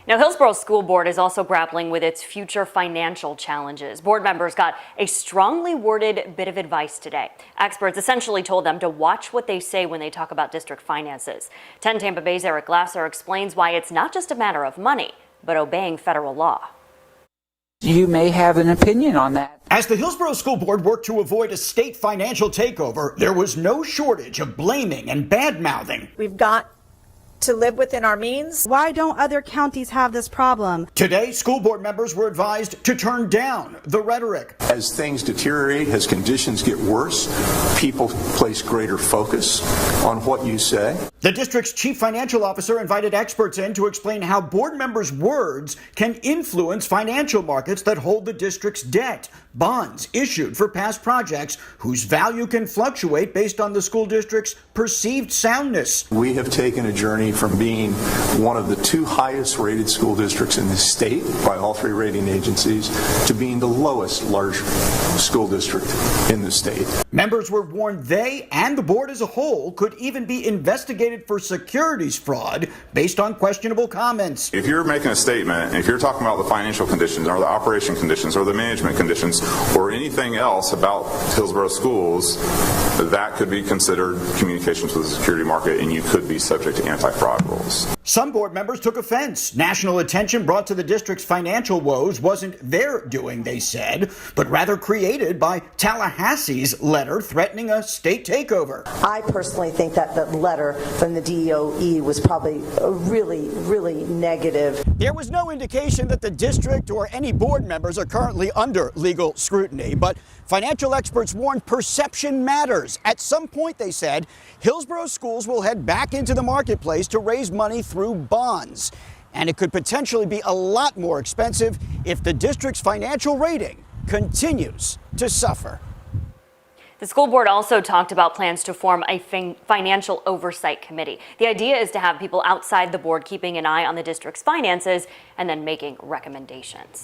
Now, Hillsborough School Board is also grappling with its future financial challenges. Board members got a strongly worded bit of advice today. Experts essentially told them to watch what they say when they talk about district finances. 10 Tampa Bay's Eric Glasser explains why it's not just a matter of money, but obeying federal law. You may have an opinion on that. As the Hillsborough School Board worked to avoid a state financial takeover, there was no shortage of blaming and bad-mouthing. We've got to live within our means. Why don't other counties have this problem? Today, school board members were advised to turn down the rhetoric. As things deteriorate, as conditions get worse, people place greater focus on what you say. The district's chief financial officer invited experts in to explain how board members' words can influence financial markets that hold the district's debt, bonds issued for past projects whose value can fluctuate based on the school district's perceived soundness. We have taken a journey from being one of the 2 highest rated school districts in the state by all 3 rating agencies to being the lowest large school district in the state. Members were warned they and the board as a whole could even be investigated for securities fraud based on questionable comments. If you're making a statement, if you're talking about the financial conditions or the operation conditions or the management conditions or anything else about Hillsborough schools, that could be considered communications with the security market and you could be subject to anti-fraud rules. Some board members took offense. National attention brought to the district's financial woes wasn't their doing, they said, but rather created by Tallahassee's letter threatening a state takeover. I personally think that the letter from the DOE was probably really negative. There was no indication that the district or any board members are currently under legal scrutiny, but financial experts warned perception matters. At some point, they said, Hillsborough schools will head back into the marketplace to raise money through bonds. And it could potentially be a lot more expensive if the district's financial rating continues to suffer. The school board also talked about plans to form a financial oversight committee. The idea is to have people outside the board keeping an eye on the district's finances and then making recommendations.